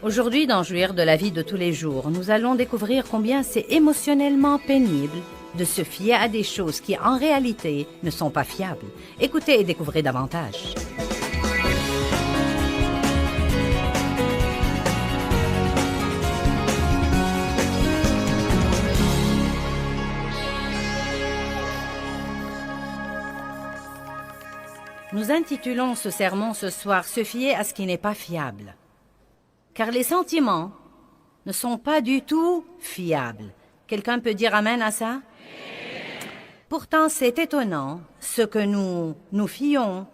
Aujourd'hui, dans Jouir de la vie de tous les jours, nous allons découvrir combien c'est émotionnellement pénible de se fier à des choses qui, en réalité, ne sont pas fiables. Écoutez et découvrez davantage. Nous intitulons ce sermon ce soir « Se fier à ce qui n'est pas fiable ». Car les sentiments ne sont pas du tout fiables. Quelqu'un peut dire amen à ça? Pourtant, c'est étonnant ce que nous fions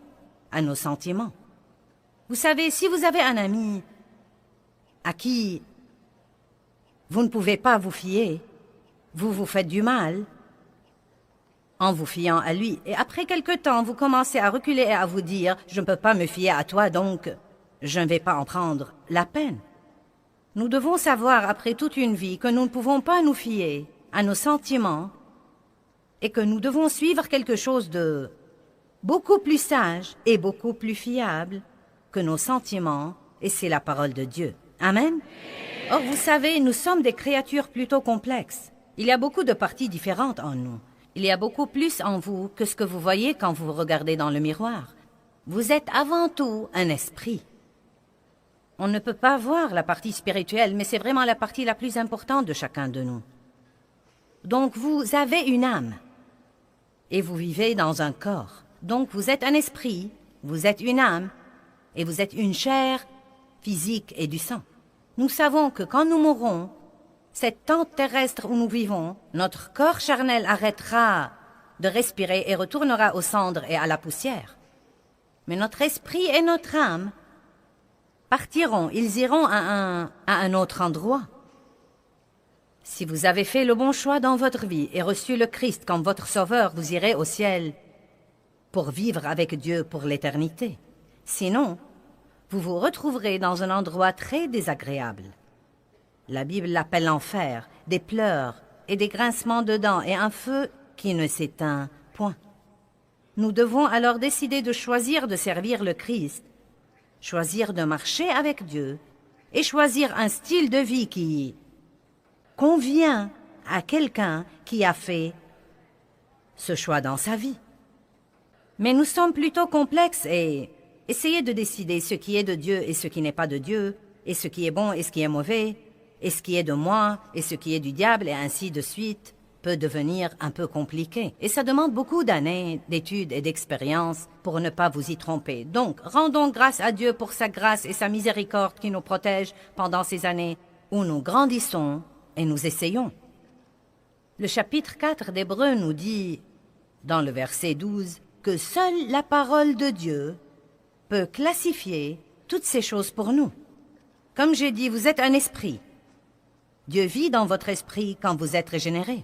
à nos sentiments. Vous savez, si vous avez un ami à qui vous ne pouvez pas vous fier, vous vous faites du mal en vous fiant à lui. Et après quelque temps, vous commencez à reculer et à vous dire « Je ne peux pas me fier à toi, donc je ne vais pas en prendre la peine. » Nous devons savoir, après toute une vie, que nous ne pouvons pas nous fier à nos sentiments et que nous devons suivre quelque chose de beaucoup plus sage et beaucoup plus fiable que nos sentiments, et c'est la parole de Dieu. Amen. Or, vous savez, nous sommes des créatures plutôt complexes. Il y a beaucoup de parties différentes en nous. Il y a beaucoup plus en vous que ce que vous voyez quand vous vous regardez dans le miroir. Vous êtes avant tout un esprit. On ne peut pas voir la partie spirituelle, mais c'est vraiment la partie la plus importante de chacun de nous. Donc vous avez une âme et vous vivez dans un corps. Donc vous êtes un esprit, vous êtes une âme et vous êtes une chair physique et du sang. Nous savons que quand nous mourrons, cette tente terrestre où nous vivons, notre corps charnel arrêtera de respirer et retournera aux cendres et à la poussière. Mais notre esprit et notre âme partiront, ils iront à un autre endroit. Si vous avez fait le bon choix dans votre vie et reçu le Christ comme votre sauveur, vous irez au ciel pour vivre avec Dieu pour l'éternité. Sinon, vous vous retrouverez dans un endroit très désagréable. La Bible l'appelle l'enfer, des pleurs et des grincements de dents et un feu qui ne s'éteint point. Nous devons alors décider de choisir de servir le Christ, choisir de marcher avec Dieu et choisir un style de vie qui convient à quelqu'un qui a fait ce choix dans sa vie. Mais nous sommes plutôt complexes et essayez de décider ce qui est de Dieu et ce qui n'est pas de Dieu, et ce qui est bon et ce qui est mauvais, et ce qui est de moi et ce qui est du diable, et ainsi de suite, peut devenir un peu compliqué. Et ça demande beaucoup d'années d'études et d'expérience pour ne pas vous y tromper. Donc, rendons grâce à Dieu pour sa grâce et sa miséricorde qui nous protège pendant ces années où nous grandissons et nous essayons. Le chapitre 4 d'Hébreux nous dit, dans le verset 12, que seule la parole de Dieu peut classifier toutes ces choses pour nous. Comme j'ai dit, vous êtes un esprit. Dieu vit dans votre esprit quand vous êtes régénéré.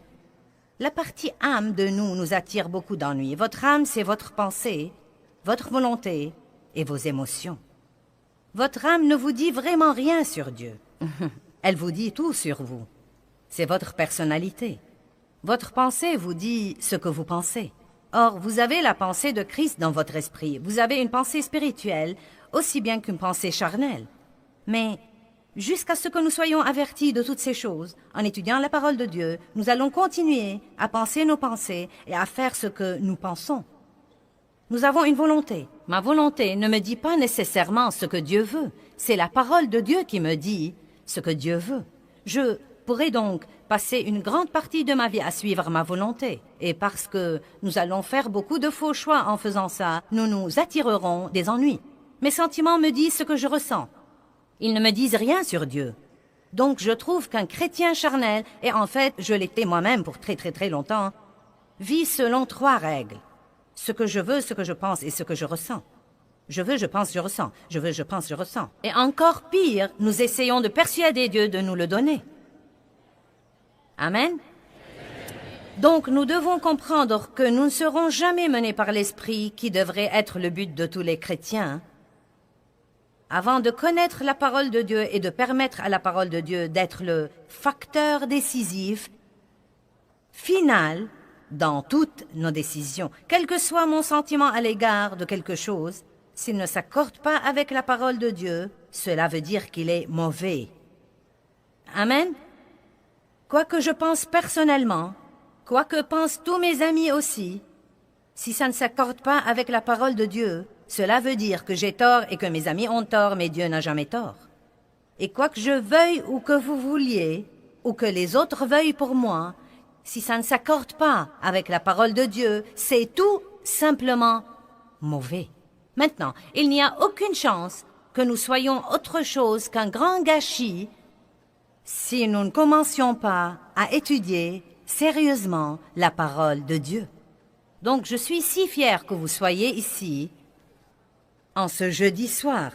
La partie âme de nous attire beaucoup d'ennuis. Votre âme, c'est votre pensée, votre volonté et vos émotions. Votre âme ne vous dit vraiment rien sur Dieu. Elle vous dit tout sur vous. C'est votre personnalité. Votre pensée vous dit ce que vous pensez. Or, vous avez la pensée de Christ dans votre esprit. Vous avez une pensée spirituelle aussi bien qu'une pensée charnelle. Mais jusqu'à ce que nous soyons avertis de toutes ces choses, en étudiant la parole de Dieu, nous allons continuer à penser nos pensées et à faire ce que nous pensons. Nous avons une volonté. Ma volonté ne me dit pas nécessairement ce que Dieu veut. C'est la parole de Dieu qui me dit ce que Dieu veut. Je pourrais donc passer une grande partie de ma vie à suivre ma volonté. Et parce que nous allons faire beaucoup de faux choix en faisant ça, nous nous attirerons des ennuis. Mes sentiments me disent ce que je ressens. Ils ne me disent rien sur Dieu. Donc je trouve qu'un chrétien charnel, et en fait je l'étais moi-même pour très longtemps, vit selon 3 règles. Ce que je veux, ce que je pense et ce que je ressens. Je veux, je pense, je ressens. Je veux, je pense, je ressens. Et encore pire, nous essayons de persuader Dieu de nous le donner. Amen. Donc nous devons comprendre que nous ne serons jamais menés par l'Esprit qui devrait être le but de tous les chrétiens. Avant de connaître la parole de Dieu et de permettre à la parole de Dieu d'être le facteur décisif, final, dans toutes nos décisions. Quel que soit mon sentiment à l'égard de quelque chose, s'il ne s'accorde pas avec la parole de Dieu, cela veut dire qu'il est mauvais. Amen. Quoi que je pense personnellement, quoi que pensent tous mes amis aussi, si ça ne s'accorde pas avec la parole de Dieu, cela veut dire que j'ai tort et que mes amis ont tort, mais Dieu n'a jamais tort. Et quoi que je veuille ou que vous vouliez, ou que les autres veuillent pour moi, si ça ne s'accorde pas avec la parole de Dieu, c'est tout simplement mauvais. Maintenant, il n'y a aucune chance que nous soyons autre chose qu'un grand gâchis si nous ne commencions pas à étudier sérieusement la parole de Dieu. Donc je suis si fière que vous soyez ici en ce jeudi soir.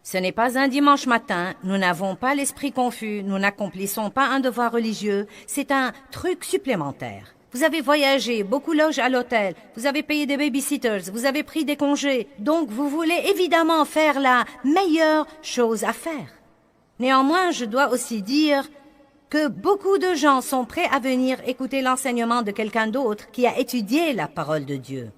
Ce n'est pas un dimanche matin, nous n'avons pas l'esprit confus, nous n'accomplissons pas un devoir religieux, c'est un truc supplémentaire. Vous avez voyagé, beaucoup logent à l'hôtel, vous avez payé des babysitters, vous avez pris des congés, donc vous voulez évidemment faire la meilleure chose à faire. Néanmoins, je dois aussi dire que beaucoup de gens sont prêts à venir écouter l'enseignement de quelqu'un d'autre qui a étudié la parole de Dieu.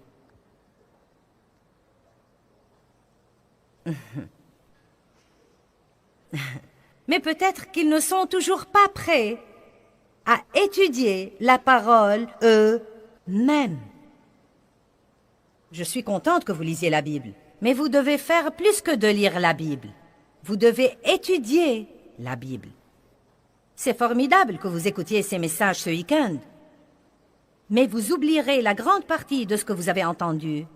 Mais peut-être qu'ils ne sont toujours pas prêts à étudier la parole eux-mêmes. Je suis contente que vous lisiez la Bible, mais vous devez faire plus que de lire la Bible. Vous devez étudier la Bible. C'est formidable que vous écoutiez ces messages ce week-end, mais vous oublierez la grande partie de ce que vous avez entendu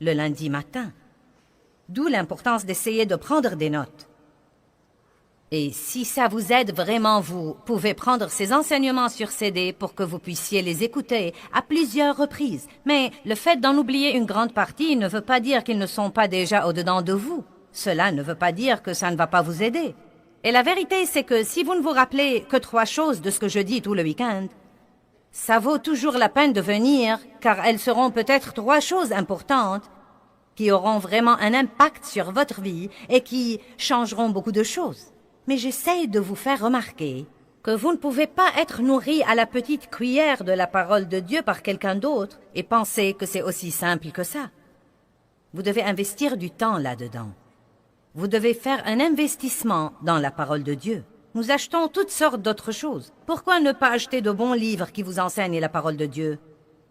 le lundi matin. D'où l'importance d'essayer de prendre des notes. Et si ça vous aide vraiment, vous pouvez prendre ces enseignements sur CD pour que vous puissiez les écouter à plusieurs reprises. Mais le fait d'en oublier une grande partie ne veut pas dire qu'ils ne sont pas déjà au-dedans de vous. Cela ne veut pas dire que ça ne va pas vous aider. Et la vérité, c'est que si vous ne vous rappelez que 3 choses de ce que je dis tout le week-end, ça vaut toujours la peine de venir, car elles seront peut-être 3 choses importantes qui auront vraiment un impact sur votre vie et qui changeront beaucoup de choses. Mais j'essaye de vous faire remarquer que vous ne pouvez pas être nourri à la petite cuillère de la parole de Dieu par quelqu'un d'autre et penser que c'est aussi simple que ça. Vous devez investir du temps là-dedans. Vous devez faire un investissement dans la parole de Dieu. Nous achetons toutes sortes d'autres choses. Pourquoi ne pas acheter de bons livres qui vous enseignent la parole de Dieu?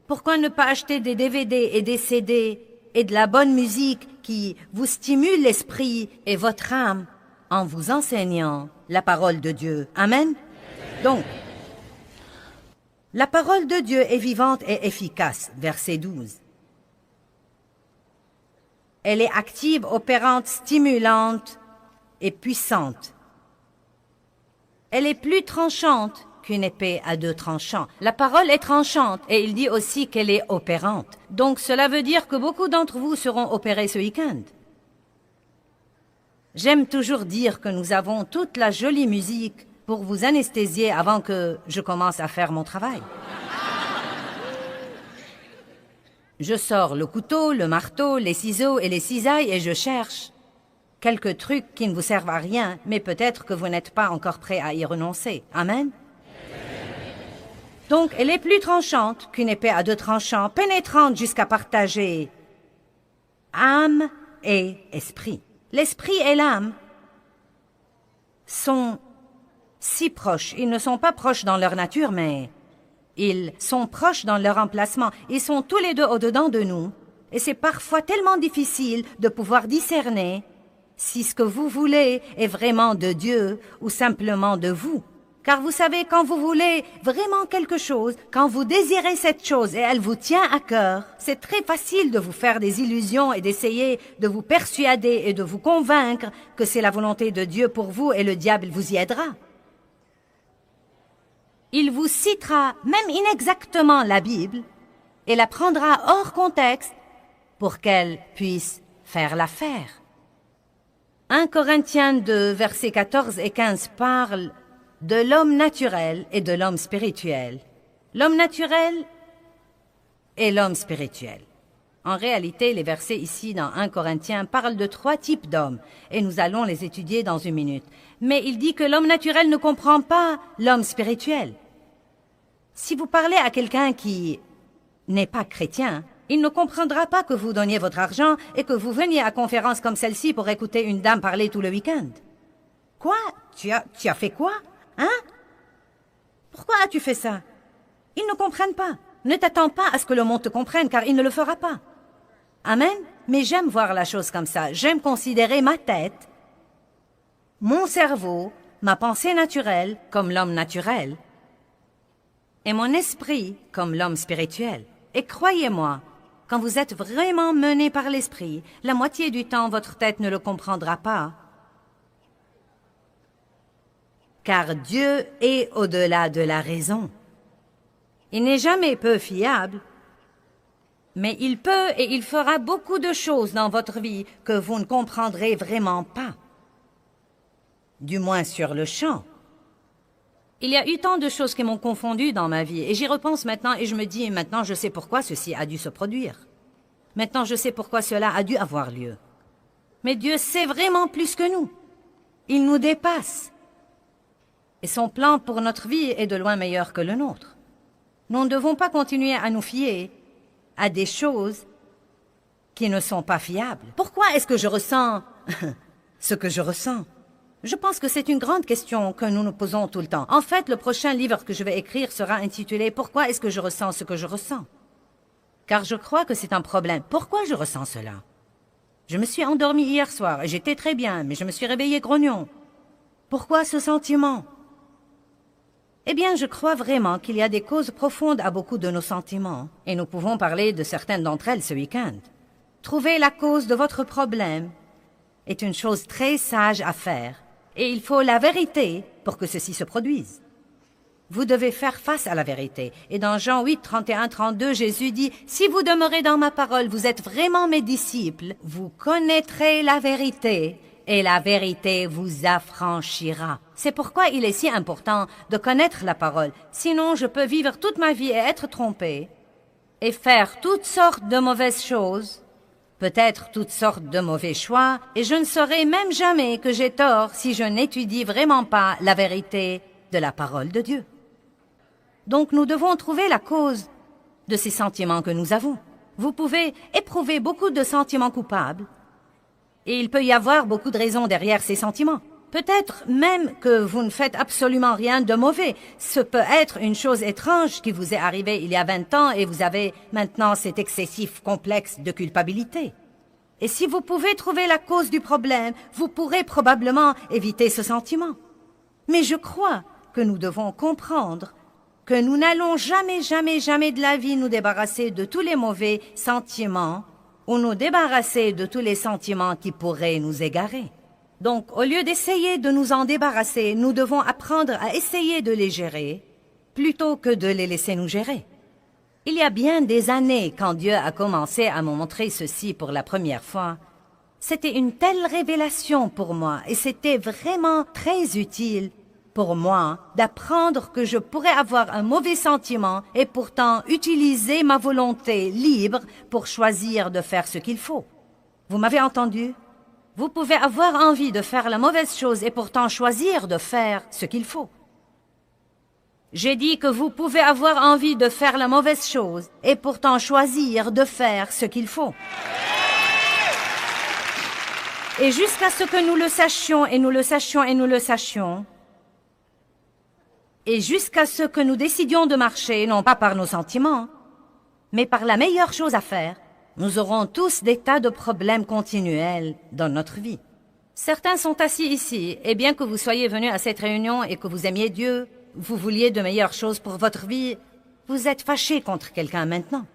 Pourquoi ne pas acheter des DVD et des CD et de la bonne musique qui vous stimule l'esprit et votre âme en vous enseignant la parole de Dieu? Amen. Donc, la parole de Dieu est vivante et efficace, verset 12. Elle est active, opérante, stimulante et puissante. Elle est plus tranchante qu'une épée à 2 tranchants. La parole est tranchante et il dit aussi qu'elle est opérante. Donc cela veut dire que beaucoup d'entre vous seront opérés ce week-end. J'aime toujours dire que nous avons toute la jolie musique pour vous anesthésier avant que je commence à faire mon travail. Je sors le couteau, le marteau, les ciseaux et les cisailles et je cherche quelques trucs qui ne vous servent à rien, mais peut-être que vous n'êtes pas encore prêt à y renoncer. Amen. Donc, elle est plus tranchante qu'une épée à 2 tranchants, pénétrante jusqu'à partager âme et esprit. L'esprit et l'âme sont si proches. Ils ne sont pas proches dans leur nature, mais ils sont proches dans leur emplacement. Ils sont tous les deux au-dedans de nous. Et c'est parfois tellement difficile de pouvoir discerner si ce que vous voulez est vraiment de Dieu ou simplement de vous. Car vous savez, quand vous voulez vraiment quelque chose, quand vous désirez cette chose et elle vous tient à cœur, c'est très facile de vous faire des illusions et d'essayer de vous persuader et de vous convaincre que c'est la volonté de Dieu pour vous et le diable vous y aidera. Il vous citera même inexactement la Bible et la prendra hors contexte pour qu'elle puisse faire l'affaire. 1 Corinthiens 2, versets 14 et 15 parle de l'homme naturel et de l'homme spirituel. L'homme naturel et l'homme spirituel. En réalité, les versets ici dans 1 Corinthiens parlent de 3 types d'hommes, et nous allons les étudier dans une minute. Mais il dit que l'homme naturel ne comprend pas l'homme spirituel. Si vous parlez à quelqu'un qui n'est pas chrétien, Il ne comprendra pas que vous donniez votre argent et que vous veniez à conférence comme celle-ci pour écouter une dame parler tout le week-end. Quoi? Tu as fait quoi? Hein? Pourquoi as-tu fait ça? Ils ne comprennent pas. Ne t'attends pas à ce que le monde te comprenne, car il ne le fera pas. Amen? Mais j'aime voir la chose comme ça. J'aime considérer ma tête, mon cerveau, ma pensée naturelle comme l'homme naturel, et mon esprit comme l'homme spirituel. Et croyez-moi, quand vous êtes vraiment mené par l'esprit, la moitié du temps, votre tête ne le comprendra pas. Car Dieu est au-delà de la raison. Il n'est jamais peu fiable, mais il peut et il fera beaucoup de choses dans votre vie que vous ne comprendrez vraiment pas. Du moins sur le champ. Il y a eu tant de choses qui m'ont confondu dans ma vie, et j'y repense maintenant et je me dis, maintenant je sais pourquoi ceci a dû se produire. Maintenant je sais pourquoi cela a dû avoir lieu. Mais Dieu sait vraiment plus que nous. Il nous dépasse. Et son plan pour notre vie est de loin meilleur que le nôtre. Nous ne devons pas continuer à nous fier à des choses qui ne sont pas fiables. Pourquoi est-ce que je ressens ce que je ressens? Je pense que c'est une grande question que nous nous posons tout le temps. En fait, le prochain livre que je vais écrire sera intitulé « Pourquoi est-ce que je ressens ce que je ressens ?» Car je crois que c'est un problème. Pourquoi je ressens cela? Je me suis endormie hier soir et j'étais très bien, mais je me suis réveillée grognon. Pourquoi ce sentiment? Eh bien, je crois vraiment qu'il y a des causes profondes à beaucoup de nos sentiments, et nous pouvons parler de certaines d'entre elles ce week-end. Trouver la cause de votre problème est une chose très sage à faire, et il faut la vérité pour que ceci se produise. Vous devez faire face à la vérité, et dans Jean 8, 31, 32, Jésus dit « Si vous demeurez dans ma parole, vous êtes vraiment mes disciples, vous connaîtrez la vérité, et la vérité vous affranchira. » C'est pourquoi il est si important de connaître la parole. Sinon, je peux vivre toute ma vie et être trompé, et faire toutes sortes de mauvaises choses, peut-être toutes sortes de mauvais choix, et je ne saurai même jamais que j'ai tort si je n'étudie vraiment pas la vérité de la parole de Dieu. Donc nous devons trouver la cause de ces sentiments que nous avons. Vous pouvez éprouver beaucoup de sentiments coupables, et il peut y avoir beaucoup de raisons derrière ces sentiments. Peut-être même que vous ne faites absolument rien de mauvais. Ce peut être une chose étrange qui vous est arrivée il y a 20 ans et vous avez maintenant cet excessif complexe de culpabilité. Et si vous pouvez trouver la cause du problème, vous pourrez probablement éviter ce sentiment. Mais je crois que nous devons comprendre que nous n'allons jamais de la vie nous débarrasser de tous les mauvais sentiments ou nous débarrasser de tous les sentiments qui pourraient nous égarer. Donc, au lieu d'essayer de nous en débarrasser, nous devons apprendre à essayer de les gérer, plutôt que de les laisser nous gérer. Il y a bien des années, quand Dieu a commencé à me montrer ceci pour la première fois, c'était une telle révélation pour moi, et c'était vraiment très utile pour moi d'apprendre que je pourrais avoir un mauvais sentiment et pourtant utiliser ma volonté libre pour choisir de faire ce qu'il faut. Vous m'avez entendu? Vous pouvez avoir envie de faire la mauvaise chose et pourtant choisir de faire ce qu'il faut. J'ai dit que vous pouvez avoir envie de faire la mauvaise chose et pourtant choisir de faire ce qu'il faut. Et jusqu'à ce que nous le sachions et nous le sachions et nous le sachions, et jusqu'à ce que nous décidions de marcher, non pas par nos sentiments, mais par la meilleure chose à faire, nous aurons tous des tas de problèmes continuels dans notre vie. Certains sont assis ici, et bien que vous soyez venus à cette réunion et que vous aimiez Dieu, vous vouliez de meilleures choses pour votre vie, vous êtes fâchés contre quelqu'un maintenant.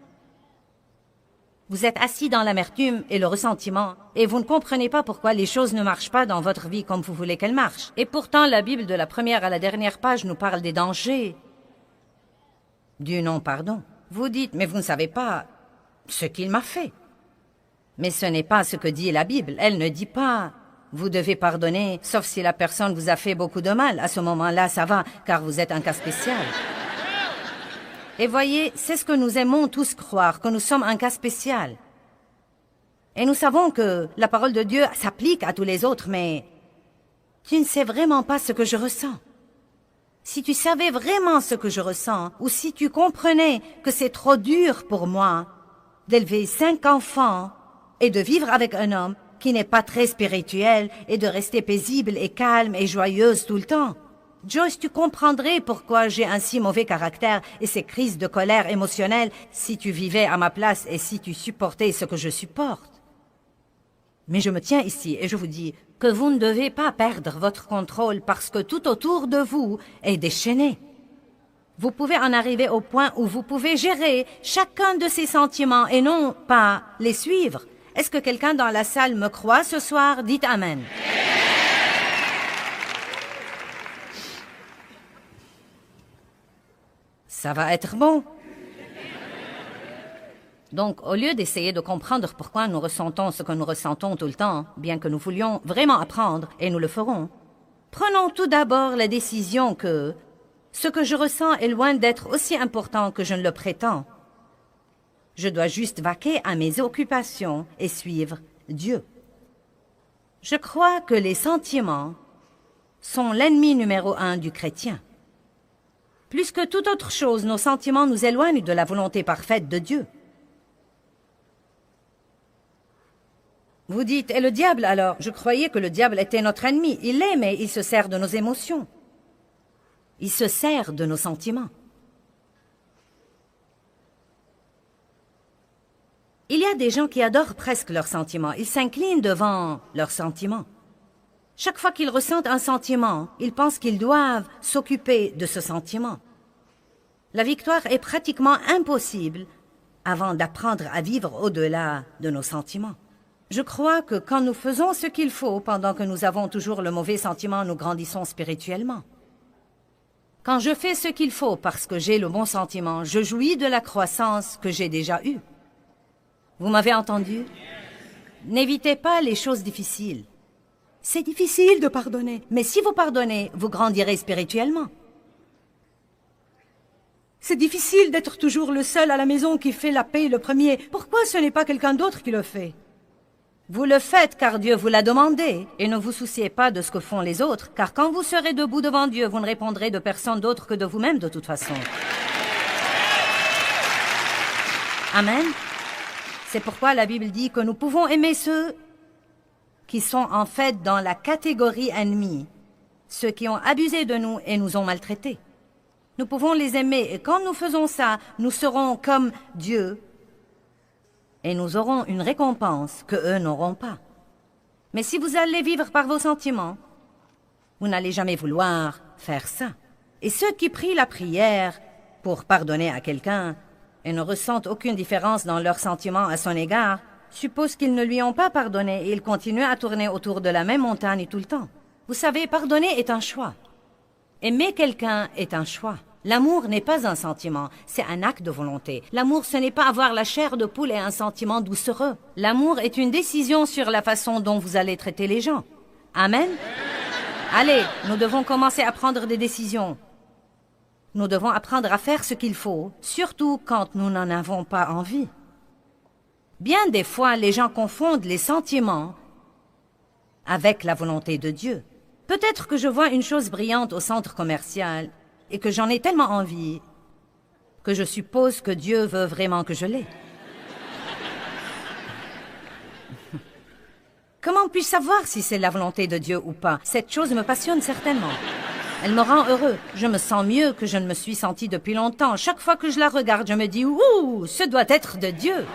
Vous êtes assis dans l'amertume et le ressentiment, et vous ne comprenez pas pourquoi les choses ne marchent pas dans votre vie comme vous voulez qu'elles marchent. Et pourtant, la Bible de la première à la dernière page nous parle des dangers du non-pardon. Vous dites, mais vous ne savez pas ce qu'il m'a fait. Mais ce n'est pas ce que dit la Bible. Elle ne dit pas « Vous devez pardonner, sauf si la personne vous a fait beaucoup de mal. À ce moment-là, ça va, car vous êtes un cas spécial. » Et voyez, c'est ce que nous aimons tous croire, que nous sommes un cas spécial. Et nous savons que la parole de Dieu s'applique à tous les autres, mais tu ne sais vraiment pas ce que je ressens. Si tu savais vraiment ce que je ressens, ou si tu comprenais que c'est trop dur pour moi d'élever 5 enfants et de vivre avec un homme qui n'est pas très spirituel et de rester paisible et calme et joyeuse tout le temps. Joyce, tu comprendrais pourquoi j'ai un si mauvais caractère et ces crises de colère émotionnelle si tu vivais à ma place et si tu supportais ce que je supporte. Mais je me tiens ici et je vous dis que vous ne devez pas perdre votre contrôle parce que tout autour de vous est déchaîné. Vous pouvez en arriver au point où vous pouvez gérer chacun de ces sentiments et non pas les suivre. Est-ce que quelqu'un dans la salle me croit ce soir? Dites Amen. Ça va être bon. Donc, au lieu d'essayer de comprendre pourquoi nous ressentons ce que nous ressentons tout le temps, bien que nous voulions vraiment apprendre, et nous le ferons, prenons tout d'abord la décision que ce que je ressens est loin d'être aussi important que je ne le prétends. Je dois juste vaquer à mes occupations et suivre Dieu. Je crois que les sentiments sont l'ennemi numéro 1 du chrétien. Plus que toute autre chose, nos sentiments nous éloignent de la volonté parfaite de Dieu. Vous dites, et le diable alors? Je croyais que le diable était notre ennemi. Il l'est, mais il se sert de nos émotions. Il se sert de nos sentiments. Il y a des gens qui adorent presque leurs sentiments. Ils s'inclinent devant leurs sentiments. Chaque fois qu'ils ressentent un sentiment, ils pensent qu'ils doivent s'occuper de ce sentiment. La victoire est pratiquement impossible avant d'apprendre à vivre au-delà de nos sentiments. Je crois que quand nous faisons ce qu'il faut pendant que nous avons toujours le mauvais sentiment, nous grandissons spirituellement. Quand je fais ce qu'il faut parce que j'ai le bon sentiment, je jouis de la croissance que j'ai déjà eue. Vous m'avez entendu? N'évitez pas les choses difficiles. C'est difficile de pardonner, mais si vous pardonnez, vous grandirez spirituellement. C'est difficile d'être toujours le seul à la maison qui fait la paix le premier. Pourquoi ce n'est pas quelqu'un d'autre qui le fait? Vous le faites car Dieu vous l'a demandé, et ne vous souciez pas de ce que font les autres, car quand vous serez debout devant Dieu, vous ne répondrez de personne d'autre que de vous-même de toute façon. Amen. C'est pourquoi la Bible dit que nous pouvons aimer ceux qui sont en fait dans la catégorie ennemie, ceux qui ont abusé de nous et nous ont maltraités. Nous pouvons les aimer, et quand nous faisons ça, nous serons comme Dieu, et nous aurons une récompense que eux n'auront pas. Mais si vous allez vivre par vos sentiments, vous n'allez jamais vouloir faire ça. Et ceux qui prient la prière pour pardonner à quelqu'un et ne ressentent aucune différence dans leurs sentiments à son égard, supposent qu'ils ne lui ont pas pardonné et ils continuent à tourner autour de la même montagne tout le temps. Vous savez, pardonner est un choix. Aimer quelqu'un est un choix. L'amour n'est pas un sentiment, c'est un acte de volonté. L'amour, ce n'est pas avoir la chair de poule et un sentiment doucereux. L'amour est une décision sur la façon dont vous allez traiter les gens. Amen? Allez, nous devons commencer à prendre des décisions. Nous devons apprendre à faire ce qu'il faut, surtout quand nous n'en avons pas envie. Bien des fois, les gens confondent les sentiments avec la volonté de Dieu. Peut-être que je vois une chose brillante au centre commercial et que j'en ai tellement envie que je suppose que Dieu veut vraiment que je l'aie. Comment puis-je savoir si c'est la volonté de Dieu ou pas? Cette chose me passionne certainement. Elle me rend heureux. Je me sens mieux que je ne me suis senti depuis longtemps. Chaque fois que je la regarde, je me dis « Ouh, ce doit être de Dieu !»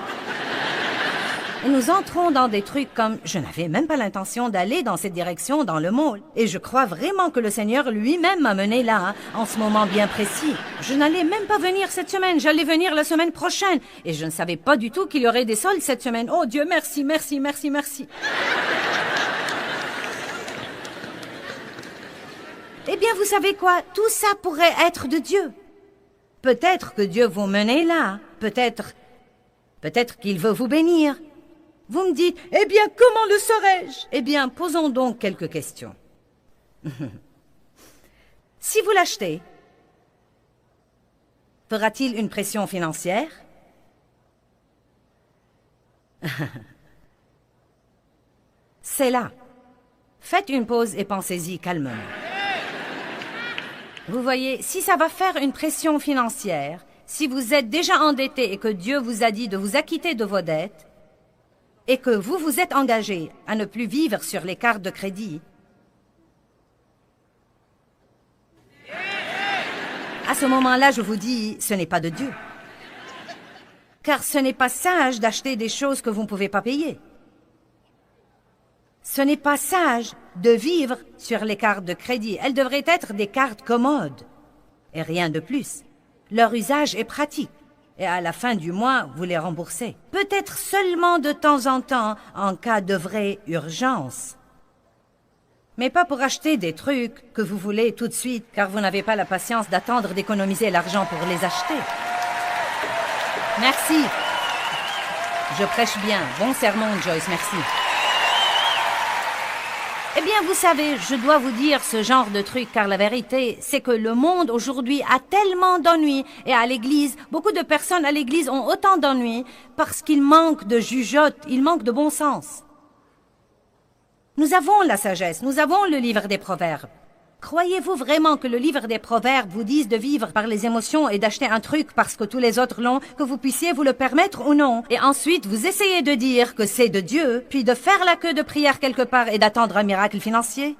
Et nous entrons dans des trucs comme « Je n'avais même pas l'intention d'aller dans cette direction dans le mall. » Et je crois vraiment que le Seigneur lui-même m'a mené là, en ce moment bien précis. Je n'allais même pas venir cette semaine, j'allais venir la semaine prochaine. Et je ne savais pas du tout qu'il y aurait des soldes cette semaine. Oh Dieu, merci, merci, merci, merci. Eh bien, vous savez quoi? Tout ça pourrait être de Dieu. Peut-être que Dieu vous menait là. Peut-être qu'il veut vous bénir. Vous me dites, eh bien, comment le saurais-je? Eh bien, posons donc quelques questions. Si vous l'achetez, fera-t-il une pression financière? C'est là. Faites une pause et pensez-y calmement. Vous voyez, si ça va faire une pression financière, Si vous êtes déjà endetté et que Dieu vous a dit de vous acquitter de vos dettes, et que vous vous êtes engagé à ne plus vivre sur les cartes de crédit, à ce moment-là, je vous dis, ce n'est pas de Dieu. Car ce n'est pas sage d'acheter des choses que vous ne pouvez pas payer. Ce n'est pas sage de vivre sur les cartes de crédit. Elles devraient être des cartes commodes et rien de plus. Leur usage est pratique et à la fin du mois, vous les remboursez. Peut-être seulement de temps en temps en cas de vraie urgence. Mais pas pour acheter des trucs que vous voulez tout de suite car vous n'avez pas la patience d'attendre d'économiser l'argent pour les acheter. Merci. Je prêche bien. Bon sermon, Joyce, merci. Eh bien, vous savez, je dois vous dire ce genre de truc, car la vérité, c'est que le monde aujourd'hui a tellement d'ennuis. Et à l'église, beaucoup de personnes à l'église ont autant d'ennuis parce qu'il manque de jugeote, il manque de bon sens. Nous avons la sagesse, nous avons le livre des proverbes. Croyez-vous vraiment que le livre des proverbes vous dise de vivre par les émotions et d'acheter un truc parce que tous les autres l'ont, que vous puissiez vous le permettre ou non, et ensuite vous essayez de dire que c'est de Dieu, puis de faire la queue de prière quelque part et d'attendre un miracle financier?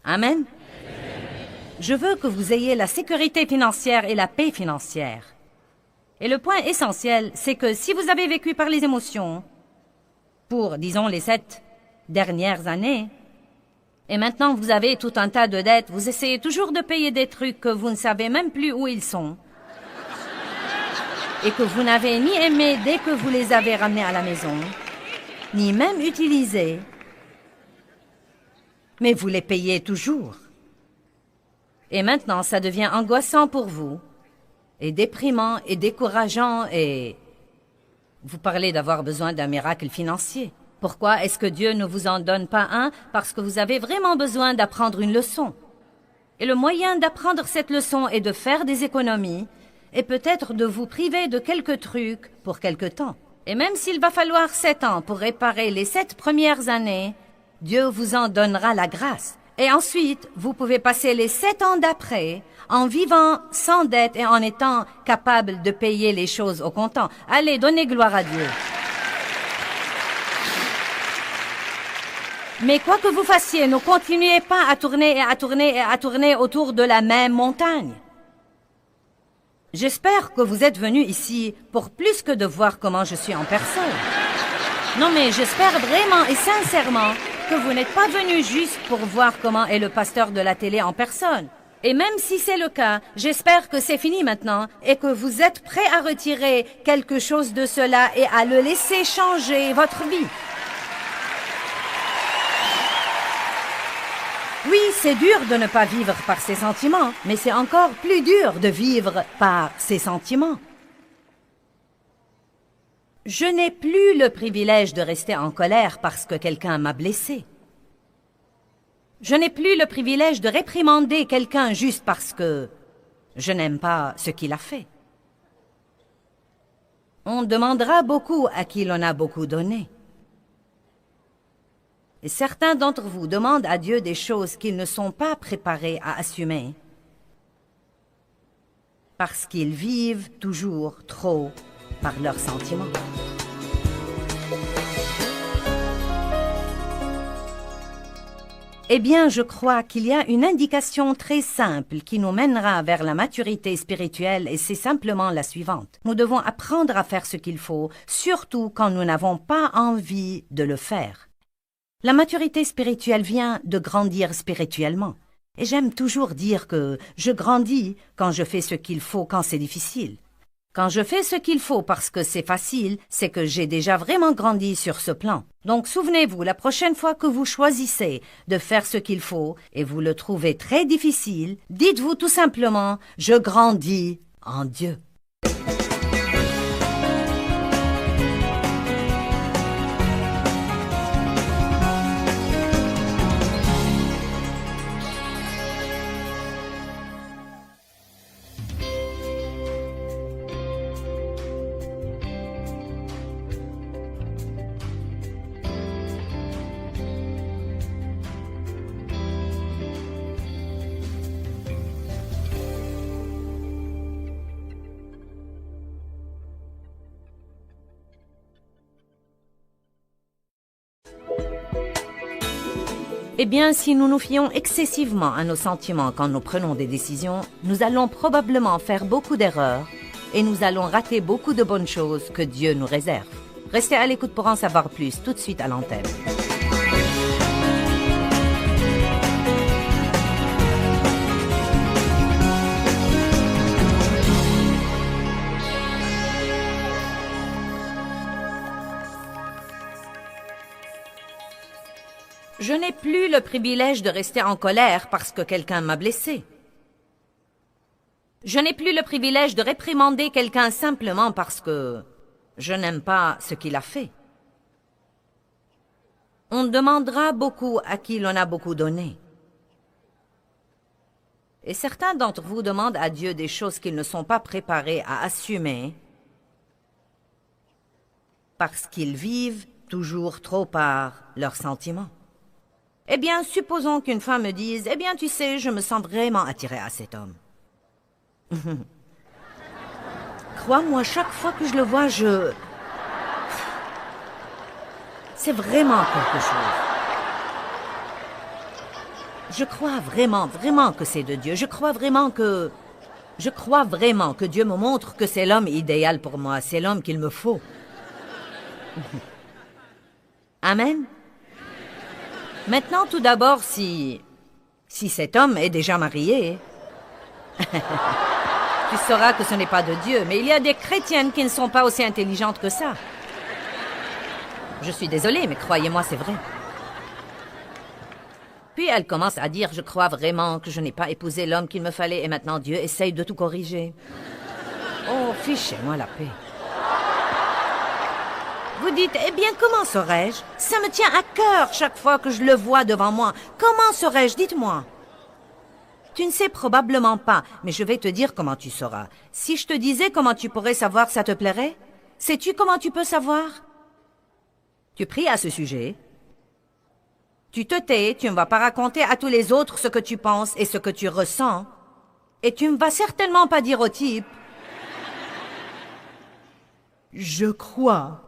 Amen. Je veux que vous ayez la sécurité financière et la paix financière. Et le point essentiel, c'est que si vous avez vécu par les émotions, pour, disons, les 7 dernières années, et maintenant vous avez tout un tas de dettes, vous essayez toujours de payer des trucs que vous ne savez même plus où ils sont, et que vous n'avez ni aimé dès que vous les avez ramenés à la maison, ni même utilisés, mais vous les payez toujours. Et maintenant, ça devient angoissant pour vous, et déprimant, et décourageant, et... Vous parlez d'avoir besoin d'un miracle financier. Pourquoi est-ce que Dieu ne vous en donne pas un? Parce que vous avez vraiment besoin d'apprendre une leçon. Et le moyen d'apprendre cette leçon est de faire des économies, et peut-être de vous priver de quelques trucs pour quelque temps. Et même s'il va falloir 7 ans pour réparer les 7 premières années, Dieu vous en donnera la grâce. Et ensuite, vous pouvez passer les 7 ans d'après en vivant sans dette et en étant capable de payer les choses au comptant. Allez, donnez gloire à Dieu. Mais quoi que vous fassiez, ne continuez pas à tourner et à tourner et à tourner autour de la même montagne. J'espère que vous êtes venus ici pour plus que de voir comment je suis en personne. Non, mais j'espère vraiment et sincèrement que vous n'êtes pas venus juste pour voir comment est le pasteur de la télé en personne. Et même si c'est le cas, j'espère que c'est fini maintenant et que vous êtes prêts à retirer quelque chose de cela et à le laisser changer votre vie. Oui, c'est dur de ne pas vivre par ses sentiments, mais c'est encore plus dur de vivre par ses sentiments. Je n'ai plus le privilège de rester en colère parce que quelqu'un m'a blessé. Je n'ai plus le privilège de réprimander quelqu'un juste parce que je n'aime pas ce qu'il a fait. On demandera beaucoup à qui l'on a beaucoup donné. Et certains d'entre vous demandent à Dieu des choses qu'ils ne sont pas préparés à assumer parce qu'ils vivent toujours trop par leurs sentiments. Eh bien, je crois qu'il y a une indication très simple qui nous mènera vers la maturité spirituelle et c'est simplement la suivante. Nous devons apprendre à faire ce qu'il faut, surtout quand nous n'avons pas envie de le faire. La maturité spirituelle vient de grandir spirituellement. Et j'aime toujours dire que je grandis quand je fais ce qu'il faut quand c'est difficile. Quand je fais ce qu'il faut parce que c'est facile, c'est que j'ai déjà vraiment grandi sur ce plan. Donc souvenez-vous, la prochaine fois que vous choisissez de faire ce qu'il faut et vous le trouvez très difficile, dites-vous tout simplement « Je grandis en Dieu ». Eh bien, si nous nous fions excessivement à nos sentiments quand nous prenons des décisions, nous allons probablement faire beaucoup d'erreurs et nous allons rater beaucoup de bonnes choses que Dieu nous réserve. Restez à l'écoute pour en savoir plus tout de suite à l'antenne. Je n'ai plus le privilège de rester en colère parce que quelqu'un m'a blessé. Je n'ai plus le privilège de réprimander quelqu'un simplement parce que je n'aime pas ce qu'il a fait. On demandera beaucoup à qui l'on a beaucoup donné. Et certains d'entre vous demandent à Dieu des choses qu'ils ne sont pas préparés à assumer parce qu'ils vivent toujours trop par leurs sentiments. Eh bien, supposons qu'une femme me dise, « Eh bien, tu sais, je me sens vraiment attirée à cet homme. » Crois-moi, chaque fois que je le vois, c'est vraiment quelque chose. Je crois vraiment que c'est de Dieu. Je crois vraiment que Dieu me montre que c'est l'homme idéal pour moi. C'est l'homme qu'il me faut. Amen. Maintenant, tout d'abord, si cet homme est déjà marié, tu sauras que ce n'est pas de Dieu. Mais il y a des chrétiennes qui ne sont pas aussi intelligentes que ça. Je suis désolée, mais croyez-moi, c'est vrai. Puis elle commence à dire, je crois vraiment que je n'ai pas épousé l'homme qu'il me fallait et maintenant Dieu essaye de tout corriger. Oh, fichez-moi la paix. Vous dites, eh bien, comment saurais-je? Ça me tient à cœur chaque fois que je le vois devant moi. Comment saurais-je? Dites-moi. Tu ne sais probablement pas, mais je vais te dire comment tu sauras. Si je te disais comment tu pourrais savoir ça te plairait, sais-tu comment tu peux savoir? Tu pries à ce sujet. Tu te tais, tu ne vas pas raconter à tous les autres ce que tu penses et ce que tu ressens. Et tu ne vas certainement pas dire au type, « Je crois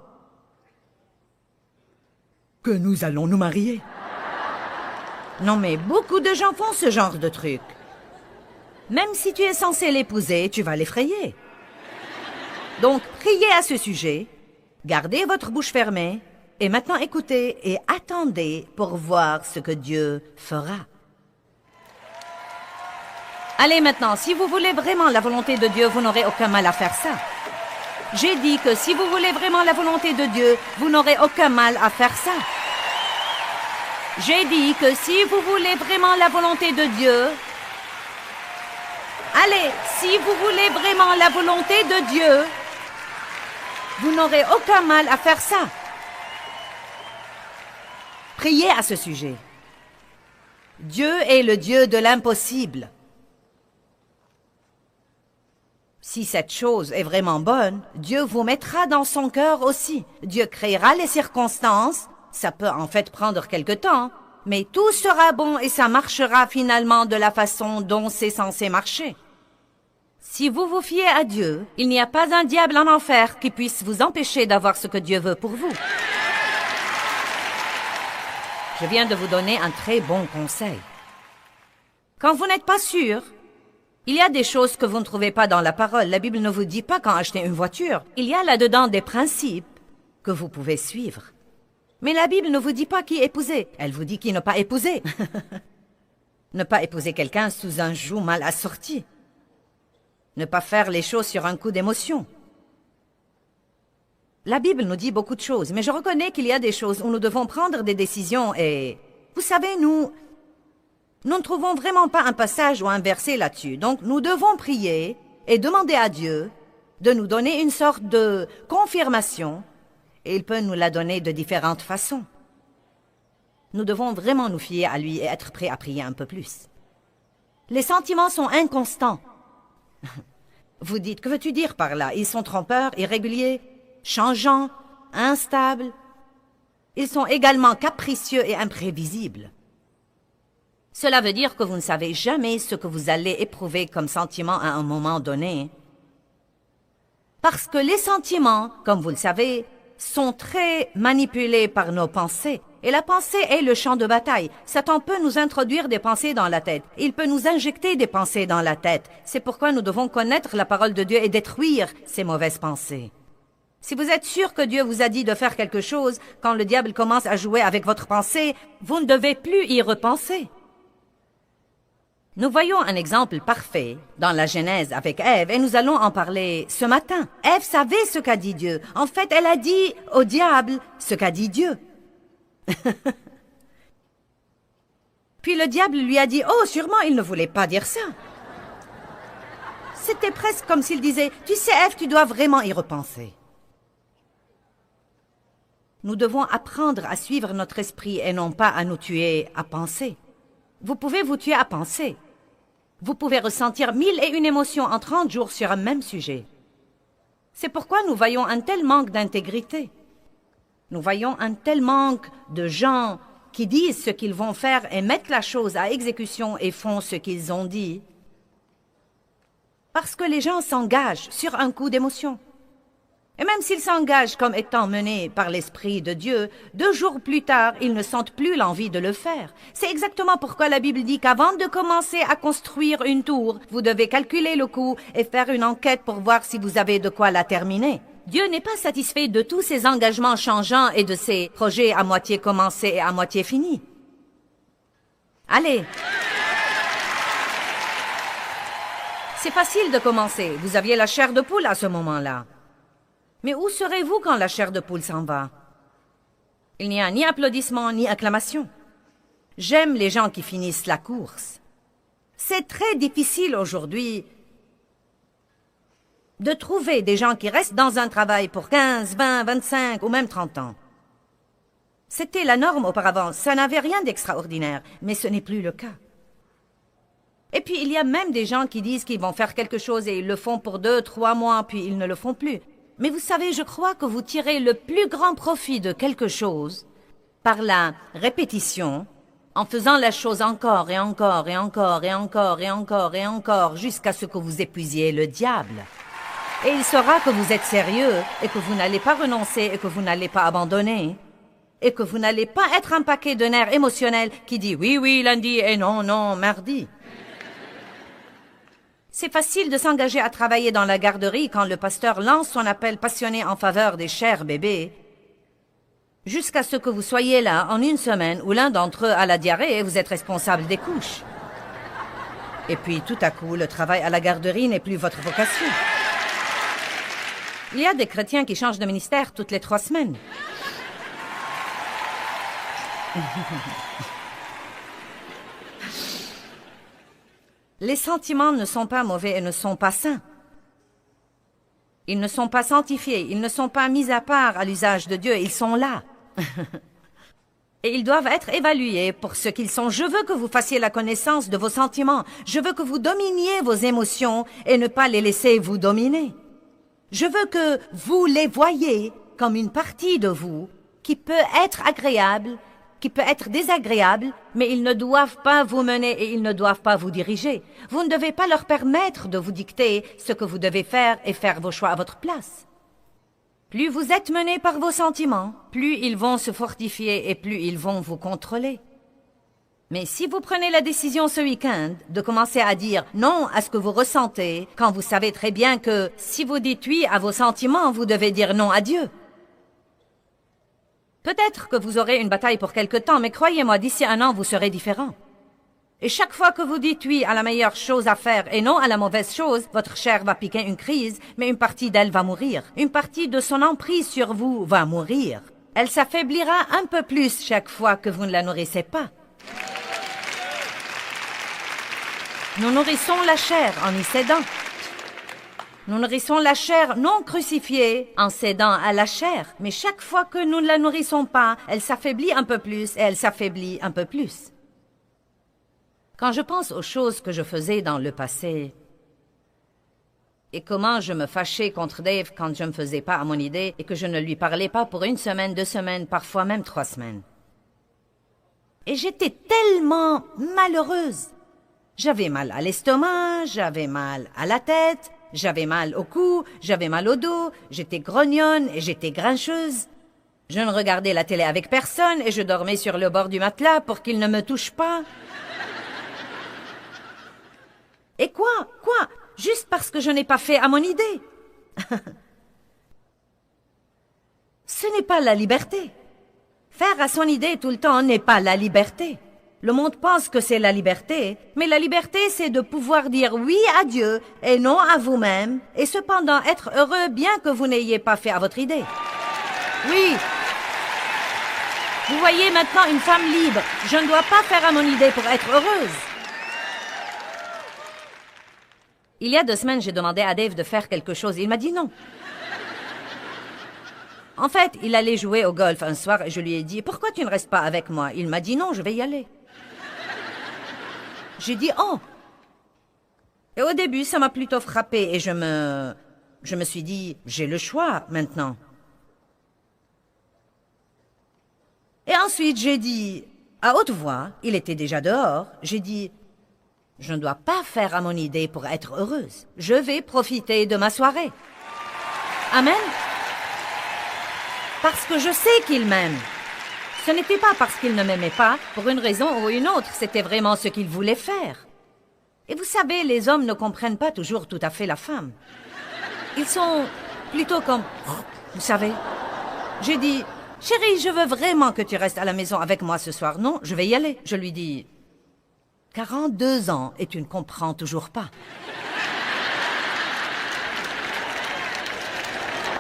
que nous allons nous marier. » Non, mais beaucoup de gens font ce genre de truc. Même si tu es censé l'épouser, tu vas l'effrayer. Donc, priez à ce sujet, gardez votre bouche fermée, et maintenant écoutez et attendez pour voir ce que Dieu fera. Allez maintenant, si vous voulez vraiment la volonté de Dieu, vous n'aurez aucun mal à faire ça. J'ai dit que si vous voulez vraiment la volonté de Dieu, vous n'aurez aucun mal à faire ça. J'ai dit que si vous voulez vraiment la volonté de Dieu... Allez, si vous voulez vraiment la volonté de Dieu, vous n'aurez aucun mal à faire ça. Priez à ce sujet. Dieu est le Dieu de l'impossible. Si cette chose est vraiment bonne, Dieu vous mettra dans son cœur aussi. Dieu créera les circonstances. Ça peut en fait prendre quelque temps, mais tout sera bon et ça marchera finalement de la façon dont c'est censé marcher. Si vous vous fiez à Dieu, il n'y a pas un diable en enfer qui puisse vous empêcher d'avoir ce que Dieu veut pour vous. Je viens de vous donner un très bon conseil. Quand vous n'êtes pas sûr, il y a des choses que vous ne trouvez pas dans la parole. La Bible ne vous dit pas quand acheter une voiture. Il y a là-dedans des principes que vous pouvez suivre. Mais la Bible ne vous dit pas qui épouser. Elle vous dit qui ne pas épouser. Ne pas épouser quelqu'un sous un joug mal assorti. Ne pas faire les choses sur un coup d'émotion. La Bible nous dit beaucoup de choses, mais je reconnais qu'il y a des choses où nous devons prendre des décisions et... Vous savez, nous ne trouvons vraiment pas un passage ou un verset là-dessus. Donc, nous devons prier et demander à Dieu de nous donner une sorte de confirmation. Et il peut nous la donner de différentes façons. Nous devons vraiment nous fier à lui et être prêts à prier un peu plus. Les sentiments sont inconstants. Vous dites, que veux-tu dire par là? Ils sont trompeurs, irréguliers, changeants, instables. Ils sont également capricieux et imprévisibles. Cela veut dire que vous ne savez jamais ce que vous allez éprouver comme sentiment à un moment donné. Parce que les sentiments, comme vous le savez, sont très manipulés par nos pensées. Et la pensée est le champ de bataille. Satan peut nous introduire des pensées dans la tête. Il peut nous injecter des pensées dans la tête. C'est pourquoi nous devons connaître la parole de Dieu et détruire ces mauvaises pensées. Si vous êtes sûr que Dieu vous a dit de faire quelque chose, quand le diable commence à jouer avec votre pensée, vous ne devez plus y repenser. Nous voyons un exemple parfait dans la Genèse avec Ève et nous allons en parler ce matin. Ève savait ce qu'a dit Dieu. En fait, elle a dit au diable ce qu'a dit Dieu. Puis le diable lui a dit « Oh, sûrement, il ne voulait pas dire ça. » C'était presque comme s'il disait « Tu sais, Ève, tu dois vraiment y repenser. » Nous devons apprendre à suivre notre esprit et non pas à nous tuer à penser. Vous pouvez vous tuer à penser. Vous pouvez ressentir 1001 émotions en 30 jours sur un même sujet. C'est pourquoi nous voyons un tel manque d'intégrité. Nous voyons un tel manque de gens qui disent ce qu'ils vont faire et mettent la chose à exécution et font ce qu'ils ont dit. Parce que les gens s'engagent sur un coup d'émotion. Et même s'ils s'engagent comme étant menés par l'Esprit de Dieu, 2 jours plus tard, ils ne sentent plus l'envie de le faire. C'est exactement pourquoi la Bible dit qu'avant de commencer à construire une tour, vous devez calculer le coût et faire une enquête pour voir si vous avez de quoi la terminer. Dieu n'est pas satisfait de tous ces engagements changeants et de ces projets à moitié commencés et à moitié finis. Allez! C'est facile de commencer. Vous aviez la chair de poule à ce moment-là. Mais où serez-vous quand la chair de poule s'en va? Il n'y a ni applaudissements ni acclamations. J'aime les gens qui finissent la course. C'est très difficile aujourd'hui de trouver des gens qui restent dans un travail pour 15, 20, 25 ou même 30 ans. C'était la norme auparavant, ça n'avait rien d'extraordinaire, mais ce n'est plus le cas. Et puis il y a même des gens qui disent qu'ils vont faire quelque chose et ils le font pour 2, 3 mois, puis ils ne le font plus. Mais vous savez, je crois que vous tirez le plus grand profit de quelque chose par la répétition, en faisant la chose encore et encore et encore et encore et encore et encore jusqu'à ce que vous épuisiez le diable. Et il saura que vous êtes sérieux et que vous n'allez pas renoncer et que vous n'allez pas abandonner et que vous n'allez pas être un paquet de nerfs émotionnels qui dit oui, oui, lundi et non, non, mardi. C'est facile de s'engager à travailler dans la garderie quand le pasteur lance son appel passionné en faveur des chers bébés, jusqu'à ce que vous soyez là en 1 semaine où l'un d'entre eux a la diarrhée et vous êtes responsable des couches. Et puis tout à coup, le travail à la garderie n'est plus votre vocation. Il y a des chrétiens qui changent de ministère toutes les 3 semaines. Les sentiments ne sont pas mauvais et ne sont pas sains. Ils ne sont pas sanctifiés, ils ne sont pas mis à part à l'usage de Dieu, ils sont là. Et ils doivent être évalués pour ce qu'ils sont. Je veux que vous fassiez la connaissance de vos sentiments. Je veux que vous dominiez vos émotions et ne pas les laisser vous dominer. Je veux que vous les voyiez comme une partie de vous qui peut être agréable, qui peut être désagréable, mais ils ne doivent pas vous mener et ils ne doivent pas vous diriger. Vous ne devez pas leur permettre de vous dicter ce que vous devez faire et faire vos choix à votre place. Plus vous êtes mené par vos sentiments, plus ils vont se fortifier et plus ils vont vous contrôler. Mais si vous prenez la décision ce week-end de commencer à dire non à ce que vous ressentez, quand vous savez très bien que si vous dites oui à vos sentiments, vous devez dire non à Dieu. Peut-être que vous aurez une bataille pour quelque temps, mais croyez-moi, d'ici 1 an, vous serez différent. Et chaque fois que vous dites oui à la meilleure chose à faire et non à la mauvaise chose, votre chair va piquer une crise, mais une partie d'elle va mourir. Une partie de son emprise sur vous va mourir. Elle s'affaiblira un peu plus chaque fois que vous ne la nourrissez pas. Nous nourrissons la chair en y cédant. Nous nourrissons la chair non crucifiée en cédant à la chair. Mais chaque fois que nous ne la nourrissons pas, elle s'affaiblit un peu plus et elle s'affaiblit un peu plus. Quand je pense aux choses que je faisais dans le passé et comment je me fâchais contre Dave quand je ne me faisais pas à mon idée et que je ne lui parlais pas pour 1 semaine, 2 semaines, parfois même 3 semaines. Et j'étais tellement malheureuse. J'avais mal à l'estomac, j'avais mal à la tête, j'avais mal au cou, j'avais mal au dos, j'étais grognonne et j'étais grincheuse. Je ne regardais la télé avec personne et je dormais sur le bord du matelas pour qu'il ne me touche pas. Et quoi? Juste parce que je n'ai pas fait à mon idée. Ce n'est pas la liberté. Faire à son idée tout le temps n'est pas la liberté. Le monde pense que c'est la liberté, mais la liberté, c'est de pouvoir dire oui à Dieu et non à vous-même, et cependant être heureux bien que vous n'ayez pas fait à votre idée. Oui. Vous voyez maintenant une femme libre. Je ne dois pas faire à mon idée pour être heureuse. Il y a 2 semaines, j'ai demandé à Dave de faire quelque chose. Il m'a dit non. En fait, il allait jouer au golf un soir et je lui ai dit « Pourquoi tu ne restes pas avec moi ?» Il m'a dit « Non, je vais y aller. » J'ai dit « Oh !» Et au début, ça m'a plutôt frappé et je me suis dit « J'ai le choix maintenant. » Et ensuite, j'ai dit, à haute voix, il était déjà dehors, j'ai dit « Je ne dois pas faire à mon idée pour être heureuse. Je vais profiter de ma soirée. » Amen. Parce que je sais qu'il m'aime. Ce n'était pas parce qu'il ne m'aimait pas, pour une raison ou une autre, c'était vraiment ce qu'il voulait faire. Et vous savez, les hommes ne comprennent pas toujours tout à fait la femme. Ils sont plutôt comme... Vous savez. J'ai dit, chérie, je veux vraiment que tu restes à la maison avec moi ce soir. Non, je vais y aller. Je lui dis, 42 ans et tu ne comprends toujours pas.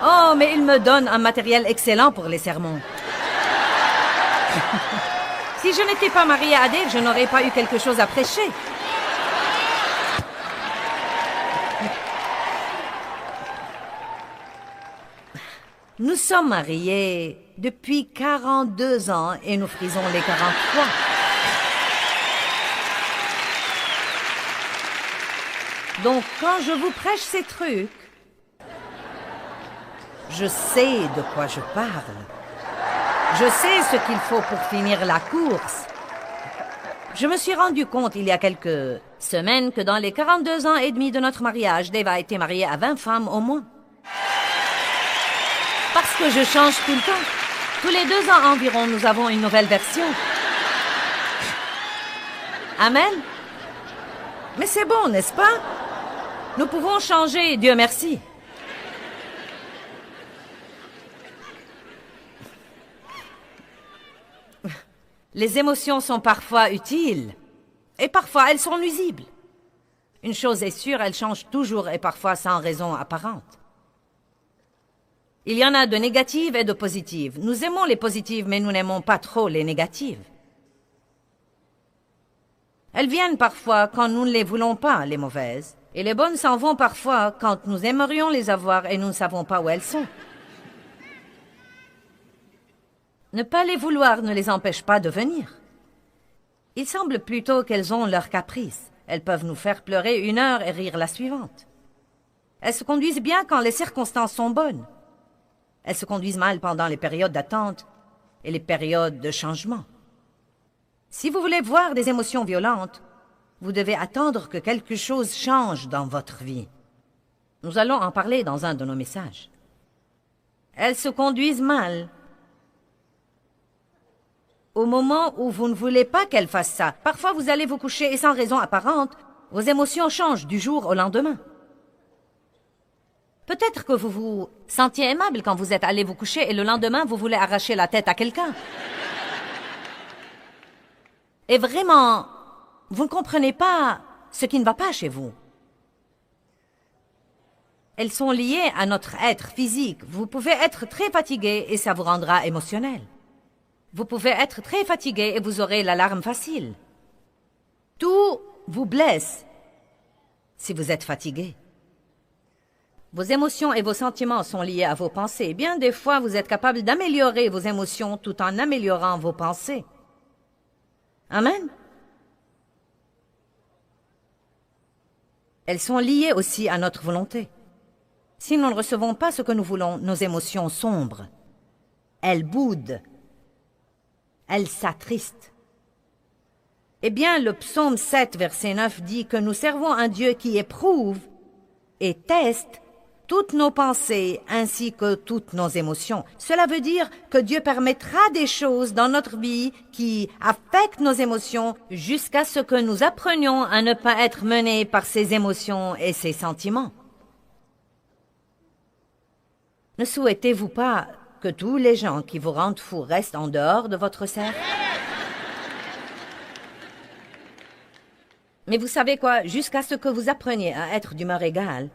Oh, mais il me donne un matériel excellent pour les sermons. Si je n'étais pas mariée à Dave, je n'aurais pas eu quelque chose à prêcher. Nous sommes mariés depuis 42 ans et nous frisons les 43. Donc, quand je vous prêche ces trucs, je sais de quoi je parle. Je sais ce qu'il faut pour finir la course. Je me suis rendu compte il y a quelques semaines que dans les 42 ans et demi de notre mariage, Dave a été marié à 20 femmes au moins. Parce que je change tout le temps. Tous les 2 ans environ, nous avons une nouvelle version. Amen. Mais c'est bon, n'est-ce pas? Nous pouvons changer, Dieu merci. Les émotions sont parfois utiles, et parfois elles sont nuisibles. Une chose est sûre, elles changent toujours et parfois sans raison apparente. Il y en a de négatives et de positives. Nous aimons les positives, mais nous n'aimons pas trop les négatives. Elles viennent parfois quand nous ne les voulons pas, les mauvaises, et les bonnes s'en vont parfois quand nous aimerions les avoir et nous ne savons pas où elles sont. Ne pas les vouloir ne les empêche pas de venir. Il semble plutôt qu'elles ont leurs caprices. Elles peuvent nous faire pleurer 1 heure et rire la suivante. Elles se conduisent bien quand les circonstances sont bonnes. Elles se conduisent mal pendant les périodes d'attente et les périodes de changement. Si vous voulez voir des émotions violentes, vous devez attendre que quelque chose change dans votre vie. Nous allons en parler dans un de nos messages. Elles se conduisent mal au moment où vous ne voulez pas qu'elles fassent ça. Parfois, vous allez vous coucher et sans raison apparente, vos émotions changent du jour au lendemain. Peut-être que vous vous sentiez aimable quand vous êtes allé vous coucher et le lendemain, vous voulez arracher la tête à quelqu'un. Et vraiment, vous ne comprenez pas ce qui ne va pas chez vous. Elles sont liées à notre être physique. Vous pouvez être très fatigué et ça vous rendra émotionnel. Vous pouvez être très fatigué et vous aurez l'alarme facile. Tout vous blesse si vous êtes fatigué. Vos émotions et vos sentiments sont liés à vos pensées. Bien des fois, vous êtes capable d'améliorer vos émotions tout en améliorant vos pensées. Amen. Elles sont liées aussi à notre volonté. Si nous ne recevons pas ce que nous voulons, nos émotions sombrent. Elles boudent. Elles s'attristent. Eh bien, le psaume 7, verset 9 dit que nous servons un Dieu qui éprouve et teste toutes nos pensées ainsi que toutes nos émotions. Cela veut dire que Dieu permettra des choses dans notre vie qui affectent nos émotions jusqu'à ce que nous apprenions à ne pas être menés par ces émotions et ces sentiments. Ne souhaitez-vous pas que tous les gens qui vous rendent fous restent en dehors de votre cercle? Mais vous savez quoi? Jusqu'à ce que vous appreniez à être d'humeur égale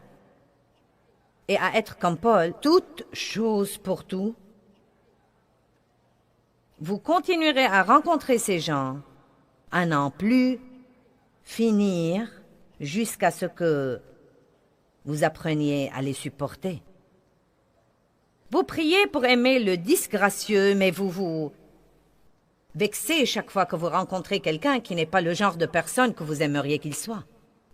et à être comme Paul, toute chose pour tout, vous continuerez à rencontrer ces gens, à n'en plus finir jusqu'à ce que vous appreniez à les supporter. Vous priez pour aimer le disgracieux, mais vous vous vexez chaque fois que vous rencontrez quelqu'un qui n'est pas le genre de personne que vous aimeriez qu'il soit.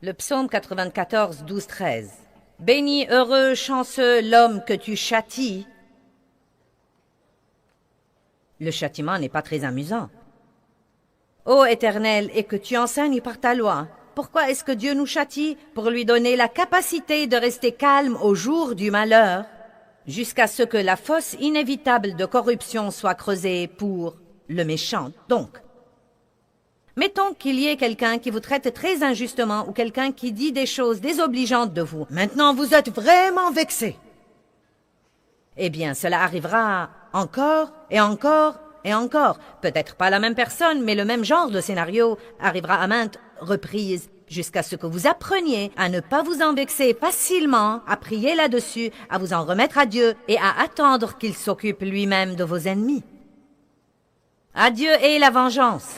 Le psaume 94, 12, 13. Béni, heureux, chanceux l'homme que tu châties. Le châtiment n'est pas très amusant. Ô Éternel, et que tu enseignes par ta loi. Pourquoi est-ce que Dieu nous châtie? Pour lui donner la capacité de rester calme au jour du malheur, jusqu'à ce que la fosse inévitable de corruption soit creusée pour le méchant. Donc, mettons qu'il y ait quelqu'un qui vous traite très injustement ou quelqu'un qui dit des choses désobligeantes de vous. Maintenant, vous êtes vraiment vexé. Eh bien, cela arrivera encore et encore et encore. Peut-être pas la même personne, mais le même genre de scénario arrivera à maintes reprises jusqu'à ce que vous appreniez à ne pas vous en vexer facilement, à prier là-dessus, à vous en remettre à Dieu et à attendre qu'il s'occupe lui-même de vos ennemis. À Dieu et la vengeance.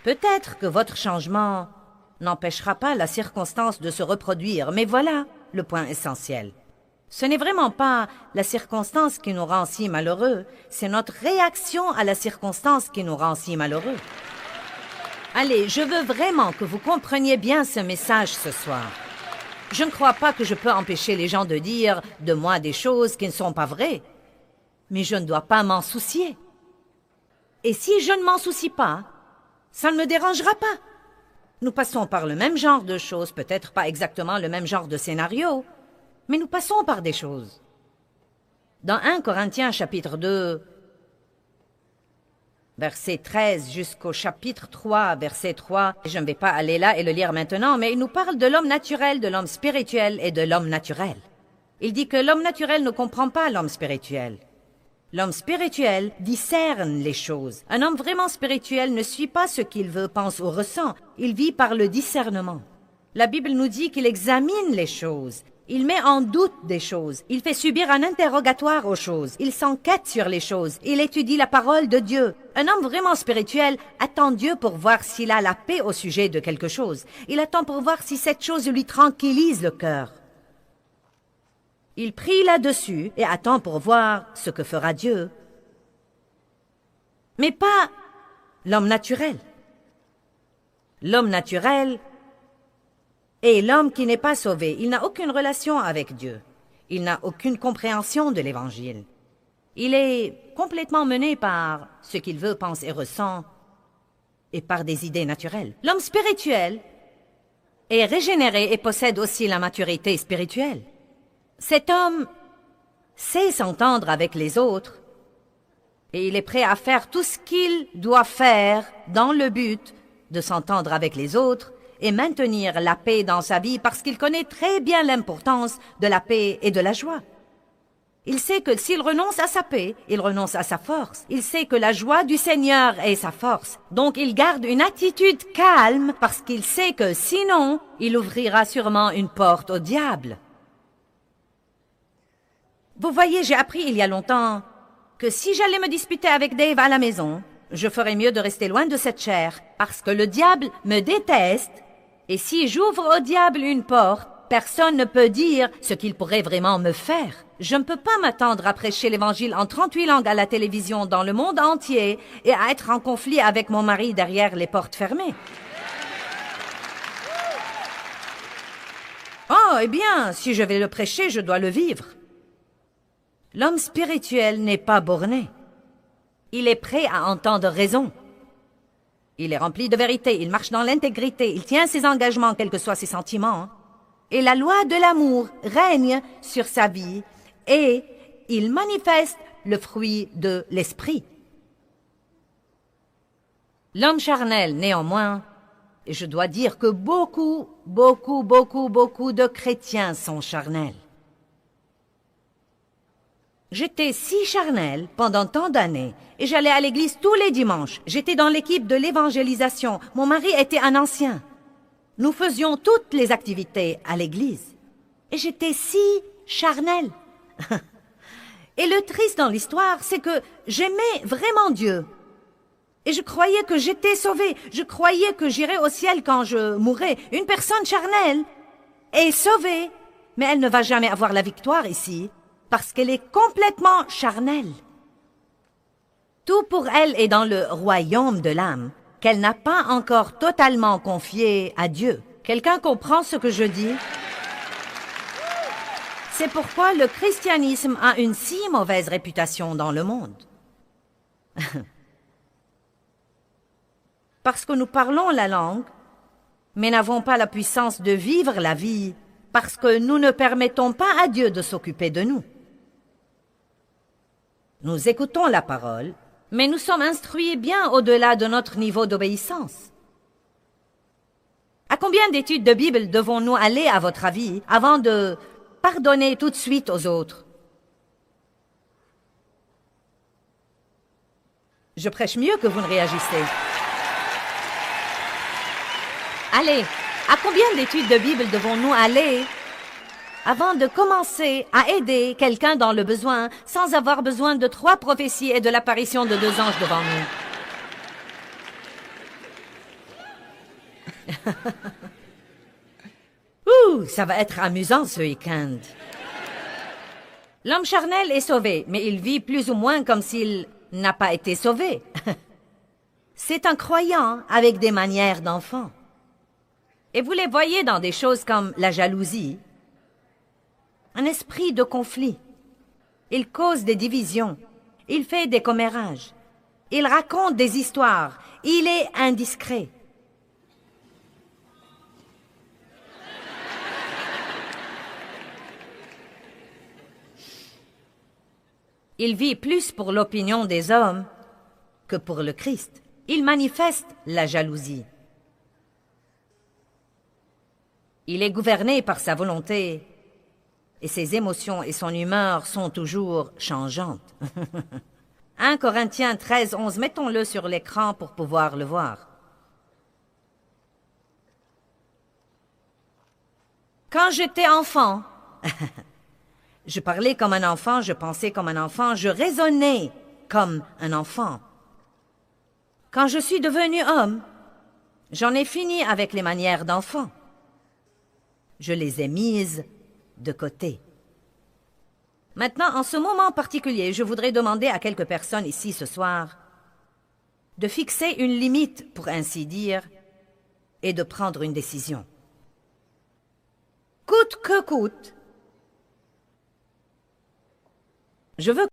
Peut-être que votre changement n'empêchera pas la circonstance de se reproduire, mais voilà le point essentiel. Ce n'est vraiment pas la circonstance qui nous rend si malheureux, c'est notre réaction à la circonstance qui nous rend si malheureux. Allez, je veux vraiment que vous compreniez bien ce message ce soir. Je ne crois pas que je peux empêcher les gens de dire de moi des choses qui ne sont pas vraies, mais je ne dois pas m'en soucier. Et si je ne m'en soucie pas, ça ne me dérangera pas. Nous passons par le même genre de choses, peut-être pas exactement le même genre de scénario, mais nous passons par des choses. Dans 1 Corinthiens chapitre 2, verset 13 jusqu'au chapitre 3, verset 3, je ne vais pas aller là et le lire maintenant, mais il nous parle de l'homme naturel, de l'homme spirituel et de l'homme naturel. Il dit que l'homme naturel ne comprend pas l'homme spirituel. L'homme spirituel discerne les choses. Un homme vraiment spirituel ne suit pas ce qu'il veut, pense ou ressent. Il vit par le discernement. La Bible nous dit qu'il examine les choses. Il met en doute des choses. Il fait subir un interrogatoire aux choses. Il s'enquête sur les choses. Il étudie la parole de Dieu. Un homme vraiment spirituel attend Dieu pour voir s'il a la paix au sujet de quelque chose. Il attend pour voir si cette chose lui tranquillise le cœur. Il prie là-dessus et attend pour voir ce que fera Dieu. Mais pas l'homme naturel. L'homme naturel est l'homme qui n'est pas sauvé. Il n'a aucune relation avec Dieu. Il n'a aucune compréhension de l'Évangile. Il est complètement mené par ce qu'il veut, pense et ressent, et par des idées naturelles. L'homme spirituel est régénéré et possède aussi la maturité spirituelle. Cet homme sait s'entendre avec les autres et il est prêt à faire tout ce qu'il doit faire dans le but de s'entendre avec les autres et maintenir la paix dans sa vie parce qu'il connaît très bien l'importance de la paix et de la joie. Il sait que s'il renonce à sa paix, il renonce à sa force. Il sait que la joie du Seigneur est sa force. Donc il garde une attitude calme parce qu'il sait que sinon, il ouvrira sûrement une porte au diable. Vous voyez, j'ai appris il y a longtemps que si j'allais me disputer avec Dave à la maison, je ferais mieux de rester loin de cette chair, parce que le diable me déteste, et si j'ouvre au diable une porte, personne ne peut dire ce qu'il pourrait vraiment me faire. Je ne peux pas m'attendre à prêcher l'Évangile en 38 langues à la télévision dans le monde entier et à être en conflit avec mon mari derrière les portes fermées. Oh, eh bien, si je vais le prêcher, je dois le vivre. L'homme spirituel n'est pas borné. Il est prêt à entendre raison. Il est rempli de vérité, il marche dans l'intégrité, il tient ses engagements, quels que soient ses sentiments. et la loi de l'amour règne sur sa vie et il manifeste le fruit de l'esprit. L'homme charnel, néanmoins, et je dois dire que beaucoup de chrétiens sont charnels. J'étais si charnel pendant tant d'années et j'allais à l'église tous les dimanches. J'étais dans l'équipe de l'évangélisation. Mon mari était un ancien. Nous faisions toutes les activités à l'église. Et j'étais si charnel. Et le triste dans l'histoire, c'est que j'aimais vraiment Dieu. Et je croyais que j'étais sauvée. Je croyais que j'irais au ciel quand je mourrais. Une personne charnelle est sauvée, mais elle ne va jamais avoir la victoire ici, parce qu'elle est complètement charnelle. Tout pour elle est dans le royaume de l'âme, qu'elle n'a pas encore totalement confié à Dieu. Quelqu'un comprend ce que je dis? C'est pourquoi le christianisme a une si mauvaise réputation dans le monde. Parce que nous parlons la langue, mais n'avons pas la puissance de vivre la vie, parce que nous ne permettons pas à Dieu de s'occuper de nous. Nous écoutons la parole, mais nous sommes instruits bien au-delà de notre niveau d'obéissance. À combien d'études de Bible devons-nous aller, à votre avis, avant de pardonner tout de suite aux autres? Je prêche mieux que vous ne réagissez. Allez, à combien d'études de Bible devons-nous aller avant de commencer à aider quelqu'un dans le besoin sans avoir besoin de 3 prophéties et de l'apparition de 2 anges devant nous? Ça va être amusant ce week-end. L'homme charnel est sauvé, mais il vit plus ou moins comme s'il n'a pas été sauvé. C'est un croyant avec des manières d'enfant. Et vous les voyez dans des choses comme la jalousie, un esprit de conflit. Il cause des divisions. Il fait des commérages. Il raconte des histoires. Il est indiscret. Il vit plus pour l'opinion des hommes que pour le Christ. Il manifeste la jalousie. Il est gouverné par sa volonté et ses émotions et son humeur sont toujours changeantes. 1 Corinthiens 13, 11, mettons-le sur l'écran pour pouvoir le voir. Quand j'étais enfant, je parlais comme un enfant, je pensais comme un enfant, je raisonnais comme un enfant. Quand je suis devenu homme, j'en ai fini avec les manières d'enfant. Je les ai mises de côté. Maintenant, en ce moment particulier, je voudrais demander à quelques personnes ici ce soir de fixer une limite, pour ainsi dire, et de prendre une décision. Coûte que coûte, je veux